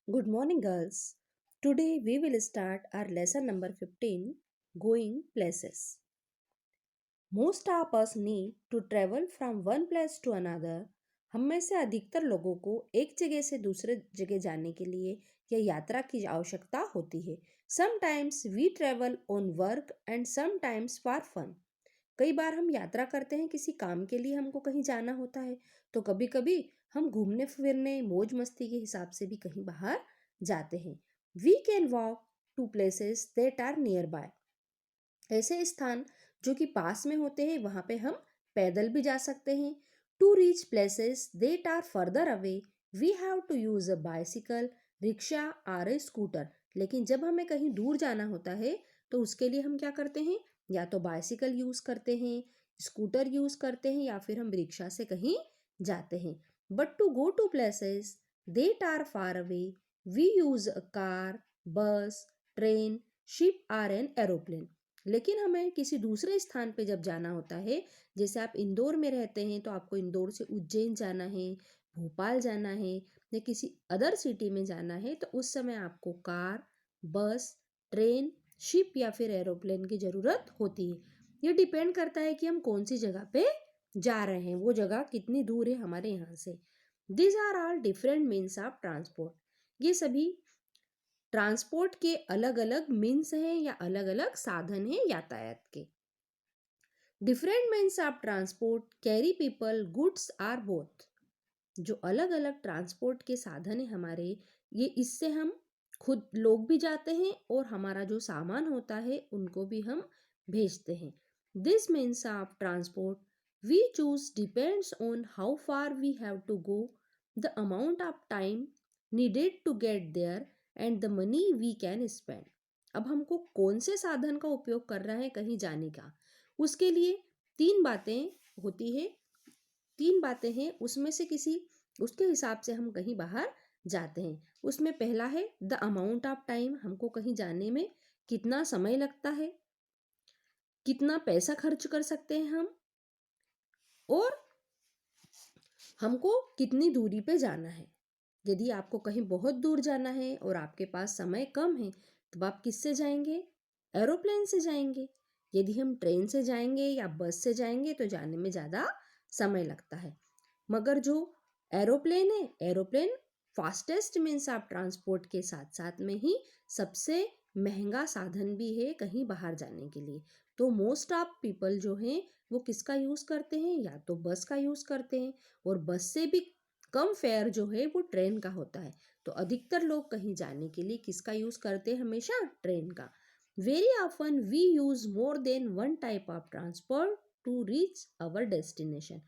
Good morning, girls. Today we will start our lesson number 15 Going Places. Most of us need to travel from one place to another. हम में से अधिकतर लोगों को एक जगह से दूसरे जगह जाने के लिए या यात्रा की आवश्यकता होती है. Sometimes we travel on work and sometimes for fun. कई बार हम यात्रा करते हैं किसी काम के लिए हमको कहीं जाना होता है तो कभी कभी हम घूमने फिरने मौज मस्ती के हिसाब से भी कहीं बाहर जाते हैं. We can walk to places that are nearby. ऐसे स्थान जो कि पास में होते हैं वहाँ पे हम पैदल भी जा सकते हैं. To reach places that are further away we have to use a bicycle, rickshaw और ए स्कूटर. लेकिन जब हमें कहीं दूर जाना होता है तो उसके लिए हम क्या करते हैं, या तो बाइसिकल यूज करते हैं, स्कूटर यूज करते हैं या फिर हम रिक्शा से कहीं जाते हैं. But to go to places that are far away we use a car, bus, train, ship और एन एरोप्लेन. लेकिन हमें किसी दूसरे स्थान पे जब जाना होता है, जैसे आप इंदौर में रहते हैं तो आपको इंदौर से उज्जैन जाना है, भोपाल जाना है या किसी अदर सिटी में जाना है, तो उस समय आपको कार, बस, ट्रेन, शिप या फिर एरोप्लेन की ज़रूरत होती है. ये डिपेंड करता है कि हम कौन सी जगह पे जा रहे हैं, वो जगह कितनी दूर है हमारे यहाँ से. These are all different means of transport. ये सभी ट्रांसपोर्ट के अलग अलग मीन्स हैं या अलग अलग साधन हैं यातायात के. Different means of transport carry people goods or both. जो अलग अलग ट्रांसपोर्ट के साधन है हमारे, ये इससे हम खुद लोग भी जाते हैं और हमारा जो सामान होता है उनको भी हम भेजते हैं. This means of transport we choose depends on how far we have to go, the amount of time needed to get there and the money we can spend. अब हमको कौन से साधन का उपयोग कर रहा है कहीं जाने का, उसके लिए तीन बातें होती है, तीन बातें हैं, उसमें से किसी उसके हिसाब से हम कहीं बाहर जाते हैं. उसमें पहला है द अमाउंट ऑफ टाइम. हमको कहीं जाने में कितना समय लगता है, कितना पैसा खर्च कर सकते हैं हम, और हमको कितनी दूरी पे जाना है. यदि आपको कहीं बहुत दूर जाना है और आपके पास समय कम है तो आप किससे जाएंगे, एरोप्लेन से जाएंगे. यदि हम ट्रेन से जाएंगे या बस से जाएंगे तो जाने में ज़्यादा समय लगता है. मगर जो एरोप्लेन है, aeroplane fastest means of transport के साथ साथ में ही सबसे महंगा साधन भी है कहीं बाहर जाने के लिए. तो मोस्ट ऑफ पीपल जो हैं वो किसका यूज़ करते हैं, या तो बस का यूज़ करते हैं, और बस से भी कम फेयर जो है वो ट्रेन का होता है. तो अधिकतर लोग कहीं जाने के लिए किसका यूज़ करते हैं, हमेशा ट्रेन का. Very often we use more than one type of transport to reach our destination.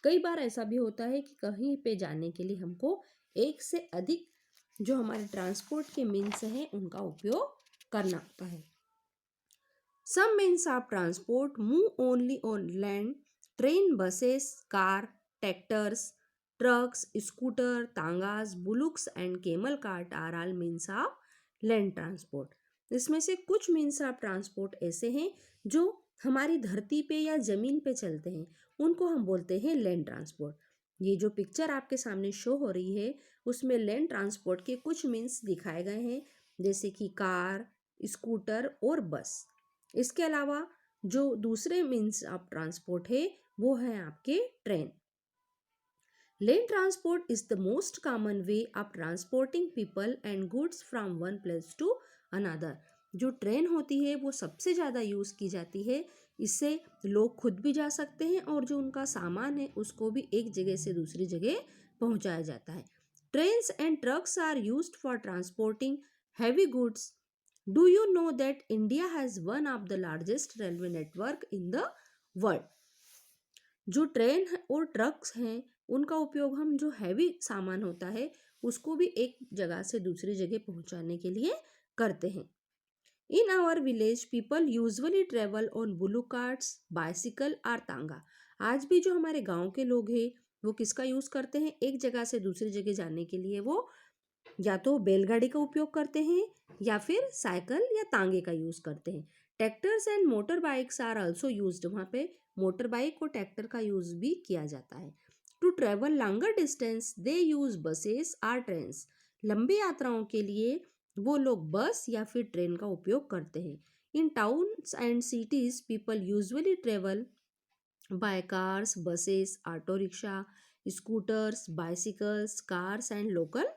कई बार ऐसा भी होता है कि कहीं पे जाने के लिए हमको एक से अधिक जो हमारे ट्रांसपोर्ट के मीन्स हैं उनका उपयोग करना होता है. Some means of transport move only on land. Train, buses, car, tractors, trucks, scooter, tongas, bullocks and camel cart are all means of land transport. इसमें से कुछ मीन्स ऑफ ट्रांसपोर्ट ऐसे हैं जो हमारी धरती पे या ज़मीन पे चलते हैं, उनको हम बोलते हैं लैंड ट्रांसपोर्ट. ये जो पिक्चर आपके सामने शो हो रही है उसमें लैंड ट्रांसपोर्ट के कुछ मीन्स दिखाए गए हैं, जैसे कि कार, स्कूटर और बस. इसके अलावा जो दूसरे मीन्स ऑफ ट्रांसपोर्ट है वो है आपके train. Land transport is the most common way of transporting people and goods from one place to another. जो ट्रेन होती है वो सबसे ज़्यादा यूज़ की जाती है. इससे लोग खुद भी जा सकते हैं और जो उनका सामान है उसको भी एक जगह से दूसरी जगह पहुंचाया जाता है. Trains and trucks are used for transporting heavy goods. Do you know that India has one of the largest railway network in the world. जो ट्रेन और ट्रक्स हैं उनका उपयोग हम जो हैवी सामान होता है उसको भी एक जगह से दूसरी जगह पहुंचाने के लिए करते हैं. In our village people usually travel on bullock carts, bicycle और तांगा. आज भी जो हमारे गांव के लोग हैं वो किसका यूज़ करते हैं, एक जगह से दूसरी जगह जाने के लिए वो या तो बैलगाड़ी का उपयोग करते हैं या फिर साइकिल या तांगे का यूज़ करते हैं. Tractors and motor bikes are also used. वहाँ पे मोटर बाइक और ट्रैक्टर का यूज़ भी किया जाता है. To travel longer distance they use buses or trains. लंबी यात्राओं के लिए वो लोग बस या फिर ट्रेन का उपयोग करते हैं। इन towns and cities people usually travel by cars, buses, auto rickshaw, scooters, bicycles, cars and local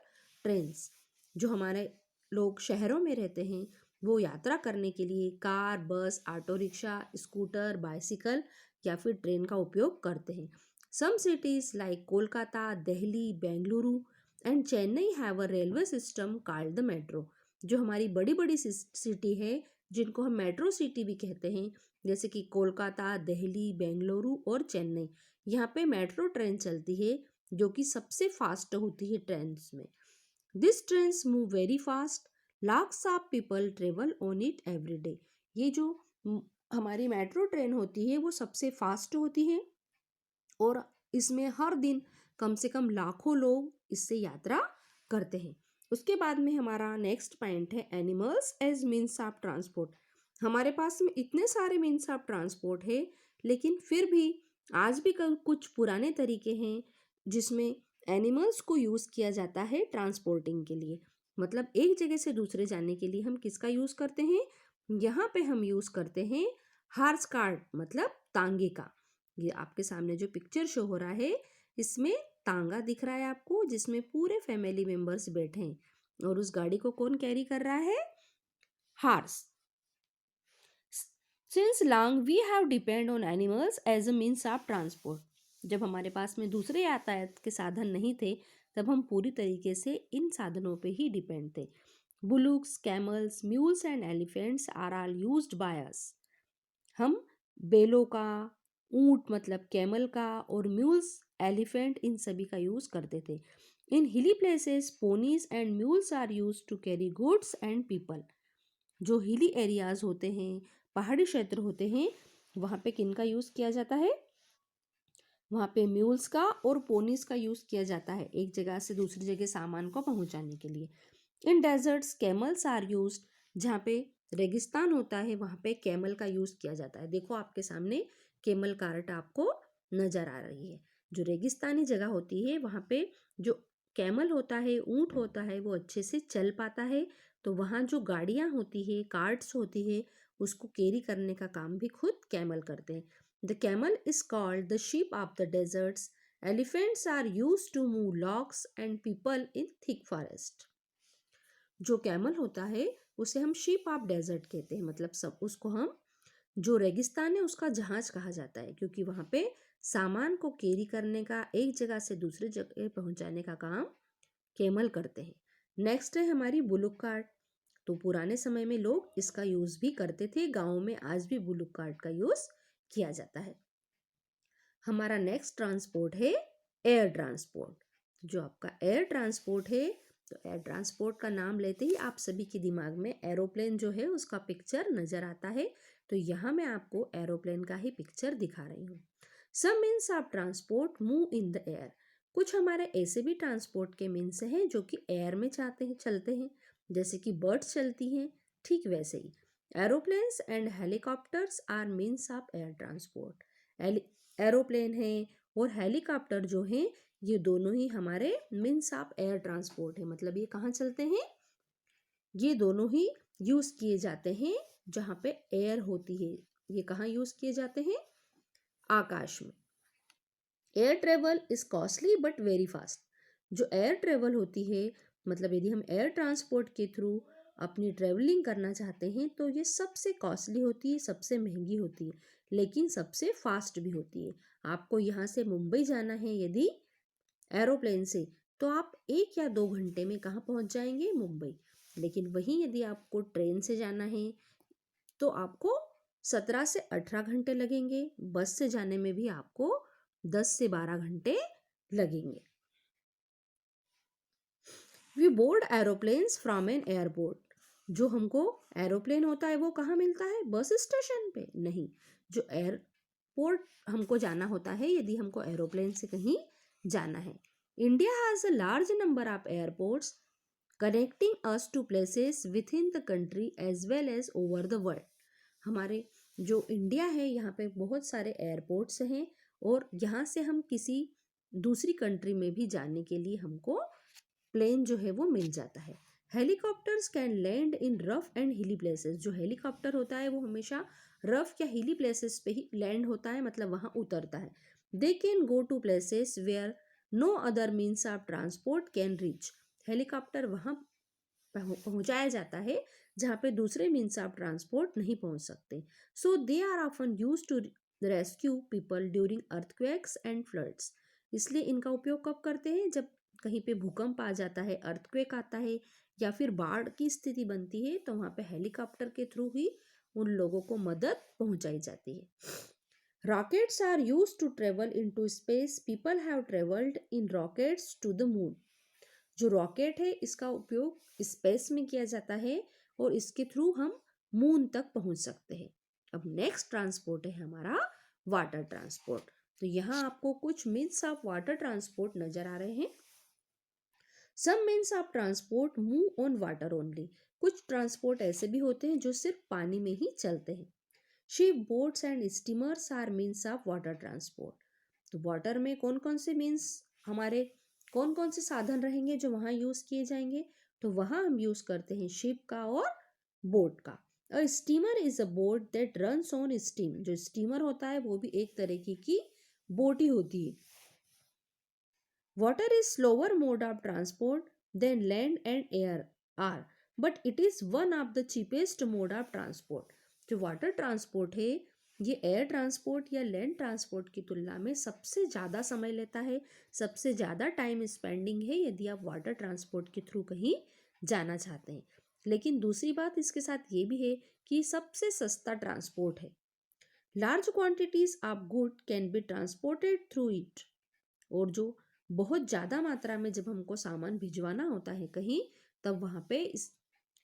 trains. जो हमारे लोग शहरों में रहते हैं वो यात्रा करने के लिए कार, बस, ऑटो रिक्शा, स्कूटर, बाइसिकल या फिर ट्रेन का उपयोग करते हैं। Some cities like Kolkata, Delhi, Bengaluru and Chennai have a railway system called the metro. जो हमारी बड़ी बड़ी सिटी है जिनको हम मेट्रो सिटी भी कहते हैं, जैसे कि कोलकाता, दिल्ली, बेंगलुरु और चेन्नई, यहाँ पे मेट्रो ट्रेन चलती है जो कि सबसे फास्ट होती है ट्रेन्स में। This trains move very fast, lakhs of people travel on it every day. ये जो हमारी मेट्रो ट्रेन होती है वो सबसे फास्ट होती है और इसमें हर दिन कम से कम लाखों लोग इससे यात्रा करते हैं। उसके बाद में हमारा नेक्स्ट पॉइंट है animals as means of transport. हमारे पास में इतने सारे मीन्स ऑफ ट्रांसपोर्ट है, लेकिन फिर भी आज भी कुछ पुराने तरीके हैं जिसमें एनिमल्स को यूज़ किया जाता है ट्रांसपोर्टिंग के लिए। मतलब एक जगह से दूसरे जाने के लिए हम किसका यूज़ करते हैं? यहाँ पे हम यूज़ करते हैं हार्स कार्ट, मतलब तांगे का। ये आपके सामने जो पिक्चर शो हो रहा है इसमें तांगा दिख रहा है आपको, जिसमें पूरे फैमिली मेंबर्स बैठे हैं और उस गाड़ी को कौन कैरी कर रहा है? Horse. Since long we have depend on animals as a means of transport. जब हमारे पास में दूसरे यातायात के साधन नहीं थे तब हम पूरी तरीके से इन साधनों पे ही डिपेंड थे। Bullocks, camels, mules and elephants are all used by us. हम बेलों का, ऊंट मतलब कैमल का, और म्यूल्स, एलिफेंट, इन सभी का यूज करते थे। In hilly places ponies and mules are use to carry goods and people. जो हिली एरियाज होते हैं, पहाड़ी क्षेत्र होते हैं, वहाँ पे किन का यूज़ किया जाता है? वहाँ पे म्यूल्स का और पोनीस का यूज़ किया जाता है एक जगह से दूसरी जगह सामान को पहुँचाने के लिए। In deserts camels are used. जहाँ पे रेगिस्तान होता है वहाँ पे कैमल का यूज़ किया जाता है। देखो आपके सामने कैमल कार्ट आपको नज़र आ रही है। जो रेगिस्तानी जगह होती है वहाँ पे जो कैमल होता है, ऊँट होता है, वो अच्छे से चल पाता है। तो वहाँ जो गाड़ियाँ होती है, कार्ट्स होती है, उसको कैरी करने का काम भी खुद कैमल करते हैं। The camel is called the ship of the deserts. Elephants are used to move logs and people in thick forest. जो कैमल होता है उसे हम शीप ऑफ डेजर्ट कहते हैं, मतलब सब उसको हम, जो रेगिस्तान है उसका जहाज कहा जाता है, क्योंकि वहाँ पे सामान को कैरी करने का, एक जगह से दूसरी जगह पहुँचाने का काम कैमल करते हैं। नेक्स्ट है हमारी बुलुक कार्ट। तो पुराने समय में लोग इसका यूज़ भी करते थे, गाँव में आज भी बुलुक कार्ट का यूज़ किया जाता है। हमारा नेक्स्ट ट्रांसपोर्ट है एयर ट्रांसपोर्ट। जो आपका एयर ट्रांसपोर्ट है, तो एयर ट्रांसपोर्ट का नाम लेते ही आप सभी के दिमाग में एरोप्लेन जो है उसका पिक्चर नज़र आता है। तो यहाँ मैं आपको एरोप्लेन का ही पिक्चर दिखा रही हूँ। Some means of transport move in the air. कुछ हमारे ऐसे भी ट्रांसपोर्ट के मीन्स हैं जो कि एयर में चलते हैं, जैसे कि बर्ड्स चलती हैं, ठीक वैसे ही aeroplanes and helicopters are means of air transport. Aeroplane है और हेलीकॉप्टर जो हैं ये दोनों ही हमारे मीन्स ऑफ एयर ट्रांसपोर्ट है। मतलब ये कहाँ चलते हैं? ये दोनों ही यूज़ किए जाते हैं जहाँ पे एयर होती है। ये कहाँ यूज़ किए जाते हैं? आकाश में। Air travel is costly but very fast. जो एयर ट्रेवल होती है, मतलब यदि हम एयर ट्रांसपोर्ट के थ्रू अपनी ट्रेवलिंग करना चाहते हैं तो ये सबसे कॉस्टली होती है, सबसे महंगी होती है, लेकिन सबसे फास्ट भी होती है। आपको यहाँ से मुंबई जाना है यदि एरोप्लेन से, तो आप 1 या 2 घंटे में कहाँ पहुँच जाएंगे? मुंबई। लेकिन वहीं यदि आपको ट्रेन से जाना है तो आपको 17 से 18 घंटे लगेंगे। बस से जाने में भी आपको 10 से 12 घंटे लगेंगे। We board aeroplanes from an airport. जो हमको एरोप्लेन होता है वो कहाँ मिलता है? बस स्टेशन पे नहीं। जो एयरपोर्ट हमको जाना होता है यदि हमको एरोप्लेन से कहीं जाना है। India has a large number of airports connecting us to places within the country as well as over the world. हमारे जो इंडिया है यहाँ पे बहुत सारे एयरपोर्ट्स हैं और यहाँ से हम किसी दूसरी कंट्री में भी जाने के लिए हमको प्लेन जो है वो मिल जाता है। Helicopters can land in rough and हिली प्लेसेस। जो हेलीकॉप्टर होता है वो हमेशा रफ या हिली प्लेसेस पे ही लैंड होता है, मतलब वहाँ उतरता है। They can go to places where no other means of transport can reach. Helicopter वहाँ पहुँचाया जाता है जहाँ पे दूसरे मीन्स ऑफ ट्रांसपोर्ट नहीं पहुँच सकते। So they are often used to rescue people during earthquakes and floods. इसलिए इनका उपयोग कब करते हैं? जब कहीं पे भूकंप आ जाता है, अर्थक्वेक आता है या फिर बाढ़ की स्थिति बनती है, तो वहाँ पे हेलीकॉप्टर के थ्रू ही उन लोगों को मदद पहुँचाई जाती है। Rockets are use to travel into space. People have travelled in rockets to the moon. जो रॉकेट है इसका उपयोग स्पेस में किया जाता है और इसके थ्रू हम मून तक पहुंच सकते हैं। अब नेक्स्ट ट्रांसपोर्ट है हमारा वाटर ट्रांसपोर्ट। तो यहाँ आपको कुछ मीन्स ऑफ वाटर ट्रांसपोर्ट नजर आ रहे हैं। Some means of transport move on water only. कुछ ट्रांसपोर्ट ऐसे भी होते हैं जो सिर्फ पानी में ही चलते हैं। Ship, boats and steamers are means of water transport. तो वाटर में कौन कौन से मीन्स हमारे कौन कौन से साधन रहेंगे जो वहाँ यूज़ किए जाएंगे? तो वहाँ हम यूज़ करते हैं शिप का और बोट का। A steamer is a boat that runs on steam. जो स्टीमर होता है वो भी एक तरीके की बोट ही होती है। Water is slower mode of transport than land and air are, but it is one of the cheapest mode of transport. जो वाटर ट्रांसपोर्ट है ये एयर ट्रांसपोर्ट या लैंड ट्रांसपोर्ट की तुलना में सबसे ज़्यादा समय लेता है, सबसे ज़्यादा टाइम स्पेंडिंग है यदि आप वाटर ट्रांसपोर्ट के थ्रू कहीं जाना चाहते हैं। लेकिन दूसरी बात इसके साथ ये भी है कि सबसे सस्ता ट्रांसपोर्ट है। Large quantities of good can be transported through it. और जो बहुत ज़्यादा मात्रा में जब हमको सामान भिजवाना होता है कहीं, तब वहाँ पे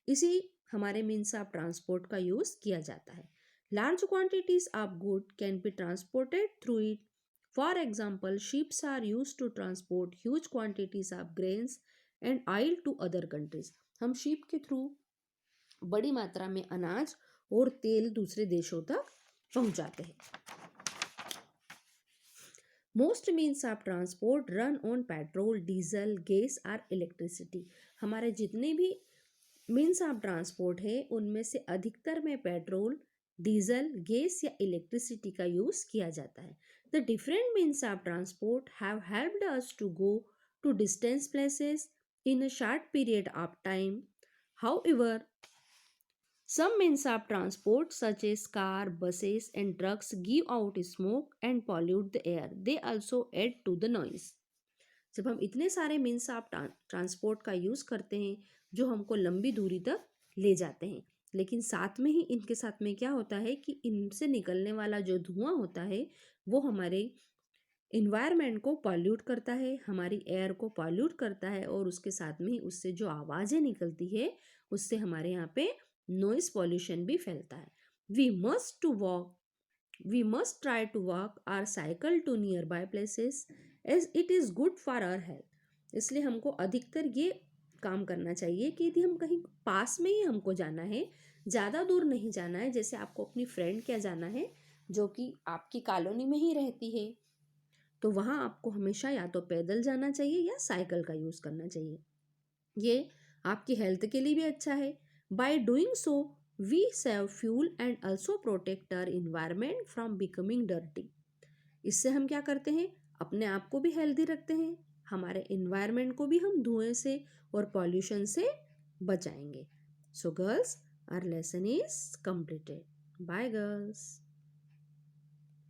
इसी हमारे मीन्स ऑफ ट्रांसपोर्ट का यूज़ किया जाता है। Large quantities of good can be transported through it. For example, ships are use to transport huge quantities of grains and oil to other countries. हम शिप के थ्रू बड़ी मात्रा में अनाज और तेल दूसरे देशों तक पहुंचाते हैं। Most means of transport run on petrol, diesel, gas और इलेक्ट्रिसिटी। हमारे जितने भी मीन्स ऑफ ट्रांसपोर्ट है उनमें से अधिकतर में पेट्रोल, डीजल, गैस या इलेक्ट्रिसिटी का यूज़ किया जाता है। The different means of transport have helped us to go to distance places in a short period of time. However, some means of transport such as car, buses and trucks give out smoke and pollute the air. They also add to the noise. जब हम इतने सारे means of transport का use करते हैं जो हमको लंबी दूरी तक ले जाते हैं, लेकिन साथ में ही इनके साथ में क्या होता है कि इनसे निकलने वाला जो धुआं होता है वो हमारे इन्वायरमेंट को पॉल्यूट करता है, हमारी एयर को पॉल्यूट करता है और उसके साथ में ही उससे जो आवाज़ें निकलती है उससे हमारे यहाँ पे नॉइस पॉल्यूशन भी फैलता है। We must try to walk or cycle to nearby places as it is good for our health. इसलिए हमको अधिकतर ये काम करना चाहिए कि यदि हम कहीं पास में ही हमको जाना है, ज़्यादा दूर नहीं जाना है, जैसे आपको अपनी फ्रेंड क्या जाना है जो कि आपकी कॉलोनी में ही रहती है, तो वहाँ आपको हमेशा या तो पैदल जाना चाहिए या साइकिल का यूज़ करना चाहिए। ये आपकी हेल्थ के लिए भी अच्छा है। By doing so we save fuel and also protect our environment from becoming dirty. इससे हम क्या करते हैं? अपने आप को भी हेल्दी रखते हैं, हमारे इन्वायरमेंट को भी हम धुएं से और पॉल्यूशन से बचाएंगे। So girls, our lesson is completed. Bye girls.